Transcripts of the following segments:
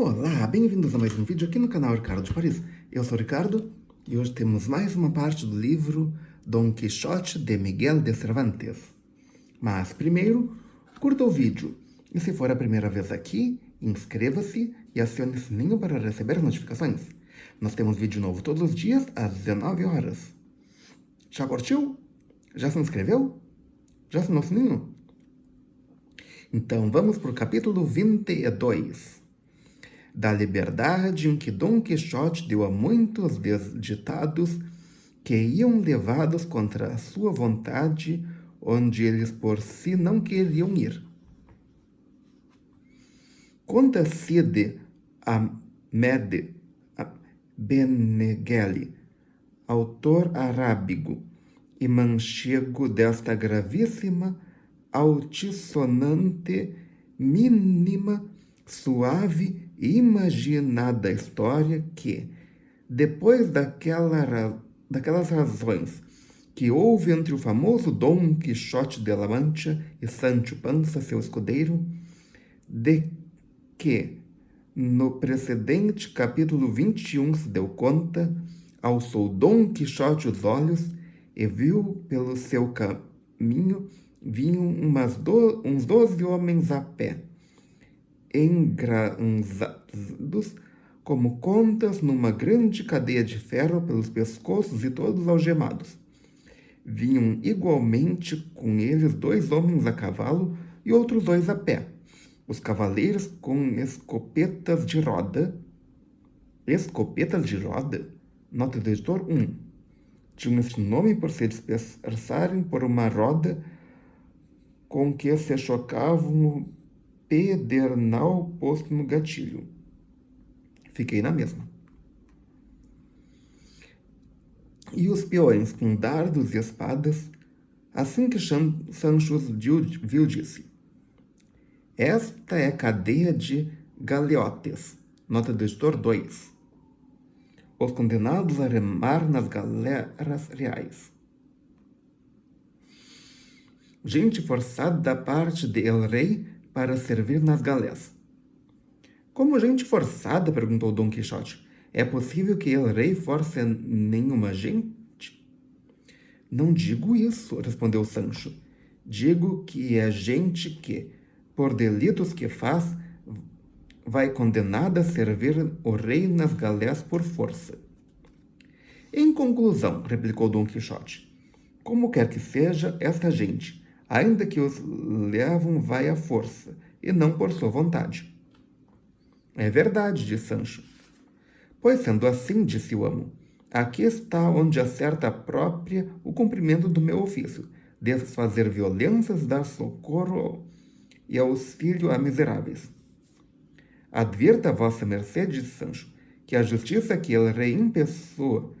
Olá, bem-vindos a mais um vídeo aqui no canal Ricardo de Paris. Eu sou o Ricardo e hoje temos mais uma parte do livro Dom Quixote de Miguel de Cervantes. Mas primeiro, curta o vídeo e se for a primeira vez aqui, inscreva-se e acione o sininho para receber notificações. Nós temos vídeo novo todos os dias às 19 horas. Já curtiu? Já se inscreveu? Já assinou o sininho? Então vamos para o capítulo 22. Da liberdade em que Dom Quixote deu a muitos desditados que iam levados contra a sua vontade, onde eles por si não queriam ir. Conta Cide Hamed Benengeli, autor arábigo e manchego desta gravíssima, altissonante, mínima, suave e imaginada história que, depois daquelas razões que houve entre o famoso Dom Quixote de la Mancha e Sancho Panza, seu escudeiro, de que no precedente capítulo 21 se deu conta, alçou Dom Quixote os olhos e viu pelo seu caminho vinham uns 12 homens a pé, engranzados como contas numa grande cadeia de ferro pelos pescoços e todos algemados. Vinham igualmente com eles 2 homens a cavalo e outros 2 a pé. Os cavaleiros com escopetas de roda. Escopetas de roda? Nota do editor 1. Tinham este nome por se dispersarem por uma roda com que se chocavam o pedernal posto no gatilho. Fiquei na mesma. E os peões com dardos e espadas, assim que Sancho os viu, disse: esta é cadeia de galeotes. Nota do editor 2. Os condenados a remar nas galeras reais. Gente forçada da parte de El Rei para servir nas galés. Como gente forçada? Perguntou Dom Quixote. É possível que El Rei force nenhuma gente? Não digo isso, respondeu Sancho. Digo que é gente que, por delitos que faz, vai condenada a servir o rei nas galés por força. Em conclusão, replicou Dom Quixote, como quer que seja, esta gente, ainda que os levam, vai à força, e não por sua vontade. É verdade, disse Sancho. Pois sendo assim, disse o amo, aqui está onde acerta a própria o cumprimento do meu ofício, desfazer violências, dar socorro e auxílio a miseráveis. Advirta vossa mercê, disse Sancho, que a justiça que el rei em pessoa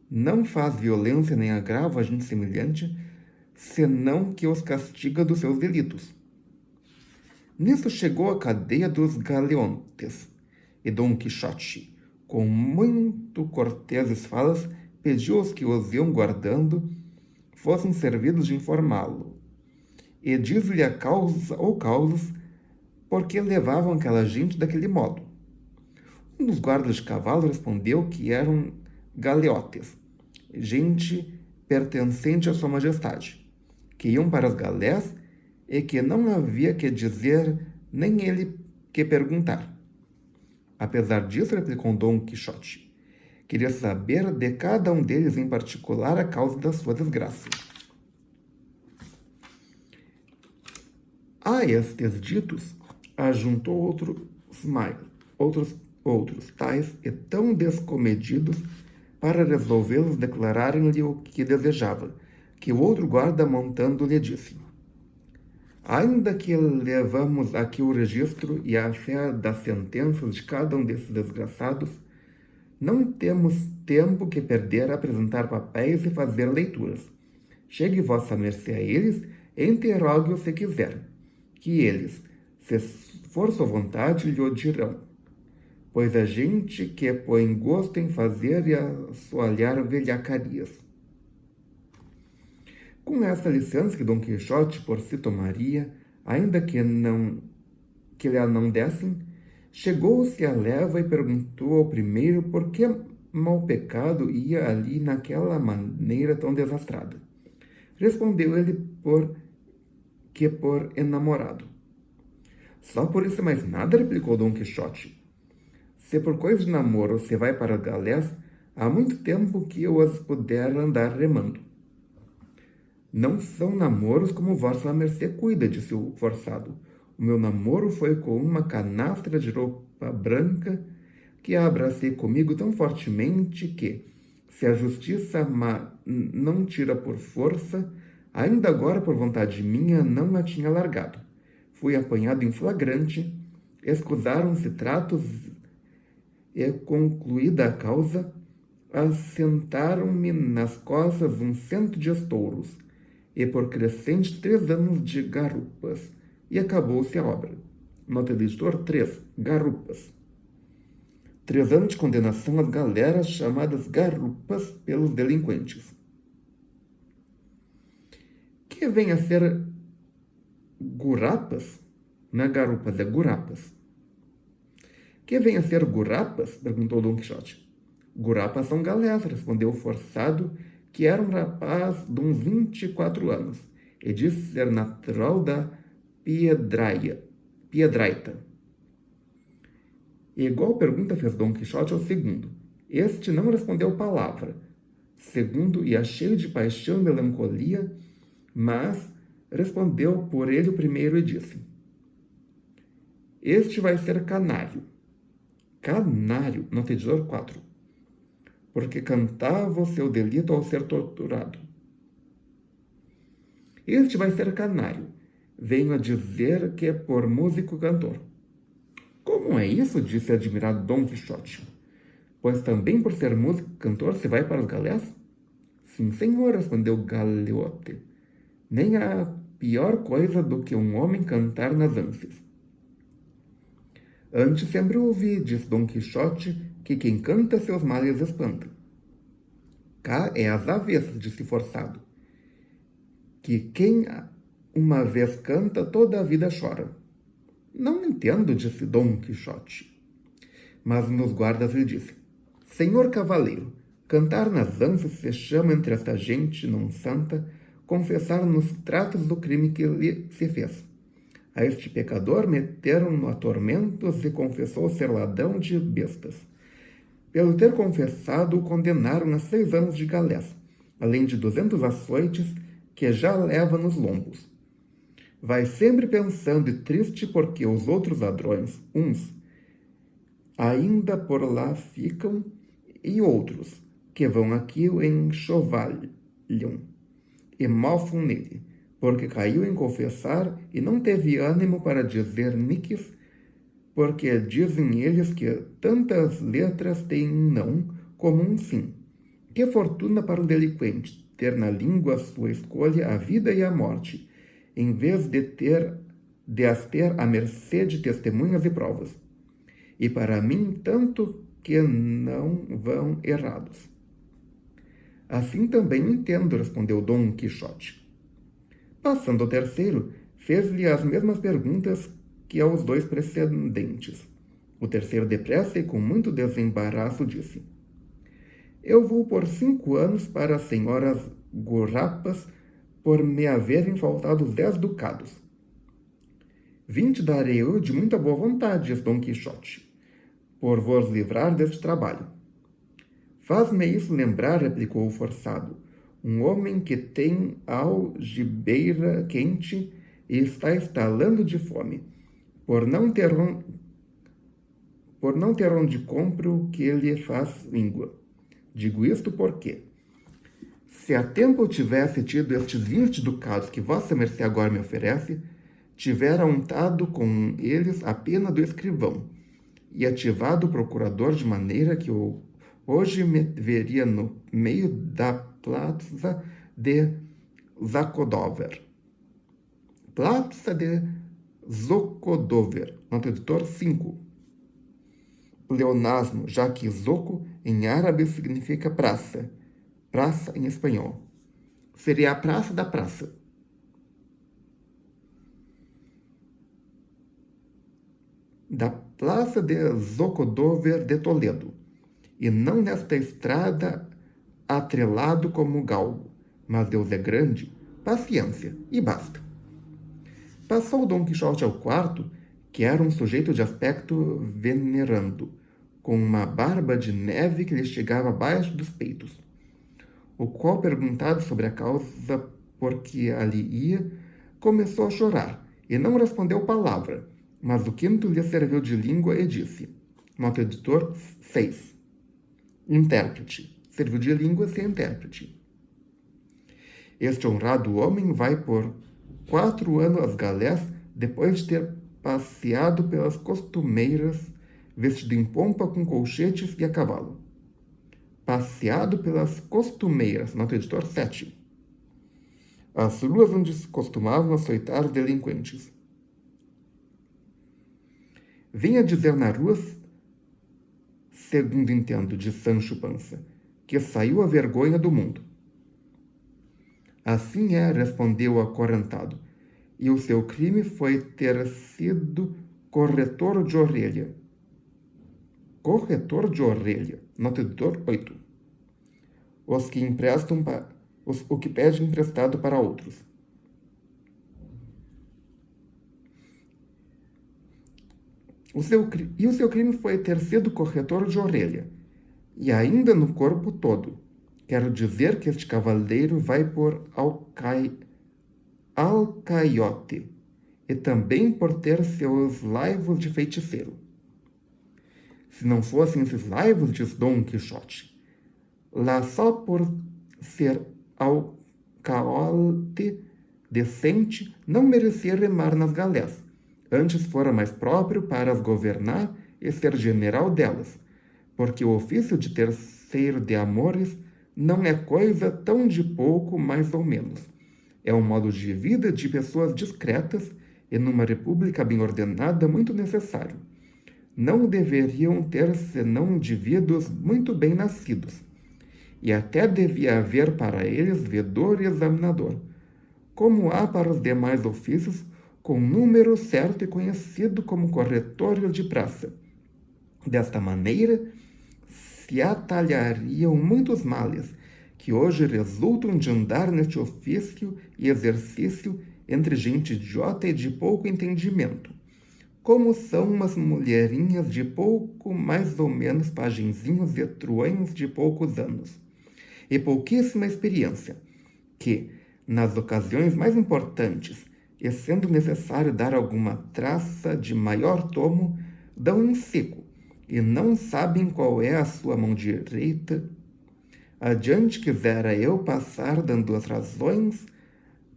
não faz violência nem agrava a gente semelhante, senão que os castiga dos seus delitos. Nisso chegou a cadeia dos galeontes, e Dom Quixote, com muito corteses falas, pediu aos que os iam guardando fossem servidos de informá-lo, e diz-lhe a causa ou causas por que levavam aquela gente daquele modo. Um dos guardas de cavalo respondeu que eram galeotes, gente pertencente à sua majestade, que iam para as galés e que não havia que dizer nem ele que perguntar. Apesar disso, replicou Dom Quixote, queria saber de cada um deles em particular a causa da sua desgraça. A estes ditos, ajuntou outros tais e tão descomedidos para resolvê-los declararem-lhe o que desejava, que o outro guarda montando lhe disse: ainda que levamos aqui o registro e a fé das sentenças de cada um desses desgraçados, não temos tempo que perder a apresentar papéis e fazer leituras. Chegue vossa mercê a eles e interrogue-os se quiser, que eles, se for sua vontade, lhe o dirão, pois a gente que põe gosto em fazer e assoalhar velhacarias. Com essa licença que Dom Quixote por si tomaria, ainda que lhe não dessem, Chegou-se à leva e perguntou ao primeiro por que mau pecado ia ali naquela maneira tão desastrada. Respondeu ele por enamorado. Só por isso mais nada, replicou Dom Quixote. Se por coisa de namoro você vai para Galés, há muito tempo que eu as puder andar remando. Não são namoros como vossa mercê cuida, disse o forçado. O meu namoro foi com uma canastra de roupa branca que a abracei comigo tão fortemente que, se a justiça não tira por força, ainda agora por vontade minha não a tinha largado. Fui apanhado em flagrante, escusaram-se tratos e, concluída a causa, assentaram-me nas costas 100 de estouros, e por crescente 3 anos de garupas, e acabou-se a obra. Nota do editor 3, garupas. 3 anos de condenação às galeras chamadas garupas pelos delinquentes. Que vem a ser gurapas? Não é garupas, é gurapas. Que vem a ser gurapas? Perguntou Dom Quixote. Gurapas são galés, respondeu o forçado, que era um rapaz de uns 24 anos, e disse ser natural da Piedraita. E igual pergunta fez Dom Quixote ao segundo. Este não respondeu palavra. Segundo ia cheio de paixão e melancolia, mas respondeu por ele o primeiro e disse: Este vai ser canário. Canário, no Tesouro 4. Porque cantava o seu delito ao ser torturado. Este vai ser canário. Venho a dizer que é por músico cantor. Como é isso? Disse admirado Dom Quixote. Pois também por ser músico cantor se vai para os galés? Sim, senhor, respondeu Galeote. Nem há pior coisa do que um homem cantar nas ânsias. Antes sempre ouvi, disse Dom Quixote, que quem canta seus males espanta. Cá é às avessas, disse forçado, que quem uma vez canta, toda a vida chora. Não entendo, disse Dom Quixote. Mas nos guardas lhe disse: Senhor cavaleiro, cantar nas ânsias se chama entre esta gente não santa confessar nos tratos do crime que lhe se fez. A este pecador meteram-no a tormentos e confessou ser ladrão de bestas. Pelo ter confessado, o condenaram a 6 anos de galés, além de 200 açoites que já leva nos lombos. Vai sempre pensando e triste porque os outros ladrões, uns, ainda por lá ficam, e outros, que vão aqui o enxovalham e mofam nele, porque caiu em confessar e não teve ânimo para dizer niques, porque dizem eles que tantas letras têm um não como um sim. Que fortuna para um delinquente ter na língua sua escolha a vida e a morte, em vez de as ter à mercê de testemunhas e provas. E para mim, tanto que não vão errados. Assim também entendo, respondeu Dom Quixote. Passando ao terceiro, fez-lhe as mesmas perguntas que aos 2 precedentes. O terceiro, depressa e com muito desembaraço, disse: Eu vou por 5 anos para as senhoras gurapas por me haverem faltado os 10 ducados. 20 darei eu de muita boa vontade, disse Dom Quixote, por vos livrar deste trabalho. Faz-me isso lembrar, replicou o forçado, um homem que tem algibeira quente e está estalando de fome, por não ter onde compre o que lhe faz língua. Digo isto porque, se a tempo eu tivesse tido estes 20 ducados que vossa mercê agora me oferece, tivera untado com eles a pena do escrivão e ativado o procurador de maneira que eu hoje me veria no meio da Plaza de Zocodover. Plaza de Zocodover, nota editor 5. Pleonasmo, já que Zoco em árabe significa praça. Praça em espanhol. Seria a praça da praça. Da plaça de Zocodover de Toledo, e não nesta estrada atrelado como galgo. Mas Deus é grande, paciência, e basta. Passou Dom Quixote ao quarto, que era um sujeito de aspecto venerando, com uma barba de neve que lhe chegava abaixo dos peitos, o qual, perguntado sobre a causa por que ali ia, começou a chorar, e não respondeu palavra, mas o quinto lhe serviu de língua e disse, nota editor 6, intérprete, serviu de língua sem intérprete. Este honrado homem vai por 4 anos às galés, depois de ter passeado pelas costumeiras, vestido em pompa com colchetes e a cavalo. Passeado pelas costumeiras, nota editor 7. As ruas onde se costumavam açoitar os delinquentes. Venha dizer na rua, segundo entendo, de Sancho Panza, que saiu a vergonha do mundo. Assim é, respondeu o acorrentado, e o seu crime foi ter sido corretor de orelha. Corretor de orelha, nota editor 8. Os que emprestam o que pede emprestado para outros. O seu crime foi ter sido corretor de orelha, e ainda no corpo todo. Quero dizer que este cavaleiro vai por alcaiote, e também por ter seus laivos de feiticeiro. Se não fossem esses laivos, diz Dom Quixote, lá só por ser alcaiote decente, não merecia remar nas galés. Antes fora mais próprio para as governar e ser general delas, porque o ofício de terceiro de amores não é coisa tão de pouco mais ou menos. É um modo de vida de pessoas discretas e numa república bem ordenada muito necessário. Não deveriam ter senão indivíduos muito bem nascidos, e até devia haver para eles vedor e examinador, como há para os demais ofícios, com número certo e conhecido como corretores de praça. Desta maneira, se atalhariam muitos males que hoje resultam de andar neste ofício e exercício entre gente idiota e de pouco entendimento, como são umas mulherinhas de pouco mais ou menos pagenzinhos e truanhos de poucos anos, e pouquíssima experiência, que, nas ocasiões mais importantes, e sendo necessário dar alguma traça de maior tomo, dão em seco, e não sabem qual é a sua mão direita. Adiante quisera eu passar dando as razões,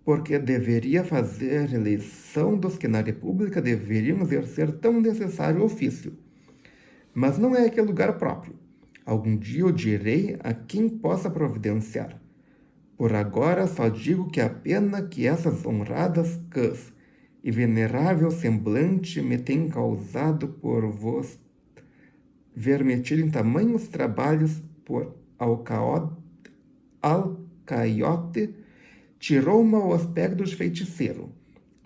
porque deveria fazer eleição dos que na República deveriam exercer tão necessário ofício. Mas não é aquele lugar próprio. Algum dia eu direi a quem possa providenciar. Por agora só digo que a pena que essas honradas cãs e venerável semblante me tem causado por vos ver metido em tamanhos trabalhos por alcaiote, tirou-me ao aspecto de feiticeiro,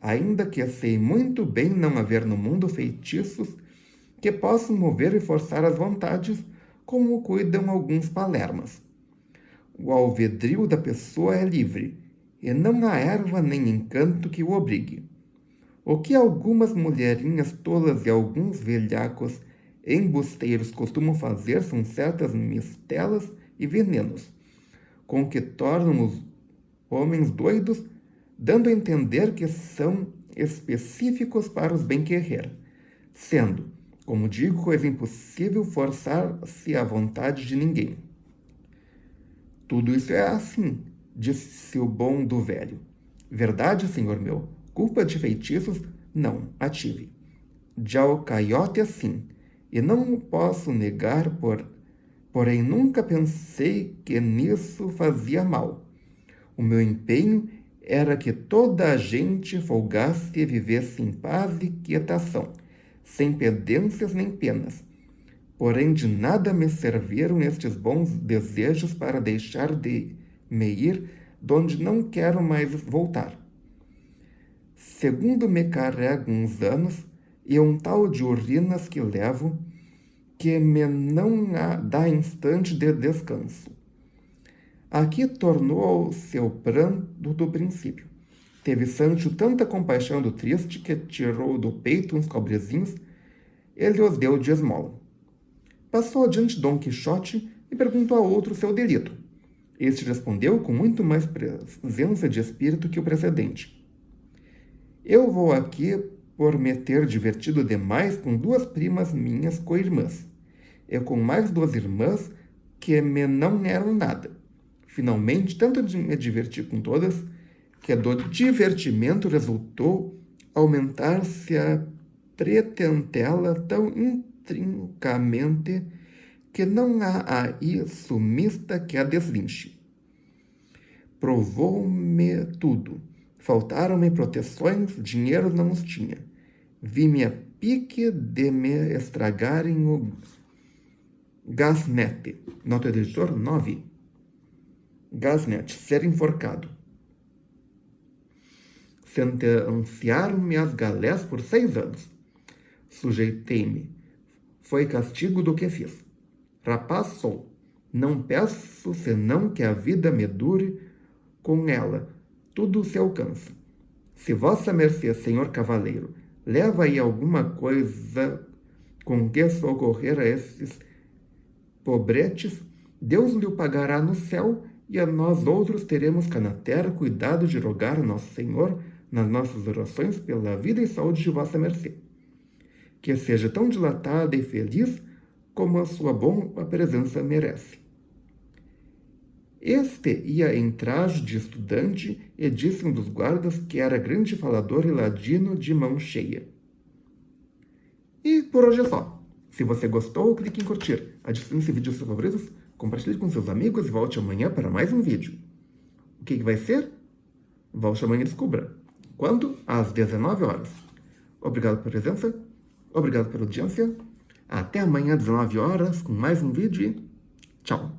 ainda que sei muito bem não haver no mundo feitiços que possam mover e forçar as vontades, como cuidam alguns palermas. O alvedrio da pessoa é livre, e não há erva nem encanto que o obrigue. O que algumas mulherinhas tolas e alguns velhacos embusteiros costumam fazer são certas mistelas e venenos, com que tornam os homens doidos, dando a entender que são específicos para os bem-querer, sendo, como digo, coisa impossível forçar-se à vontade de ninguém. Tudo isso é assim, disse o bom do velho. Verdade, senhor meu, culpa de feitiços não a tive. De alcaiote assim, e não posso negar, porém nunca pensei que nisso fazia mal. O meu empenho era que toda a gente folgasse e vivesse em paz e quietação, sem pendências nem penas. Porém, de nada me serviram estes bons desejos para deixar de me ir donde não quero mais voltar. Segundo me carrego uns anos, e um tal de urinas que levo, que me não dá instante de descanso. Aqui tornou ao seu pranto do princípio. Teve Sancho tanta compaixão do triste que tirou do peito uns cobrezinhos e lhe os deu de esmola. Passou adiante Dom Quixote e perguntou a outro seu delito. Este respondeu com muito mais presença de espírito que o precedente. Eu vou aqui por me ter divertido demais com 2 primas minhas co-irmãs, e com mais 2 irmãs que me não eram nada. Finalmente, tanto me diverti com todas, que do divertimento resultou aumentar-se a pretentela tão intrincamente que não há aí sumista que a deslinche. Provou-me tudo. Faltaram-me proteções, dinheiro não os tinha. Vi-me a pique de me estragarem o gasnete. Nota do editor 9. Gasnete, ser enforcado. Sentenciaram-me às galés por 6 anos. Sujeitei-me. Foi castigo do que fiz. Rapaz sou. Não peço senão que a vida me dure com ela. Tudo se alcança. Se vossa mercê, senhor cavaleiro, leva aí alguma coisa com que socorrer a esses pobretes, Deus lhe o pagará no céu, e a nós outros teremos cá na terra cuidado de rogar a nosso Senhor nas nossas orações pela vida e saúde de vossa mercê. Que seja tão dilatada e feliz como a sua boa presença merece. Este ia em traje de estudante e disse um dos guardas que era grande falador e ladino de mão cheia. E por hoje é só. Se você gostou, clique em curtir, adicione esse vídeo aos seus favoritos, compartilhe com seus amigos e volte amanhã para mais um vídeo. O que vai ser? Volte amanhã e descubra. Quando? Às 19 horas. Obrigado pela presença, obrigado pela audiência. Até amanhã às 19 horas com mais um vídeo e tchau!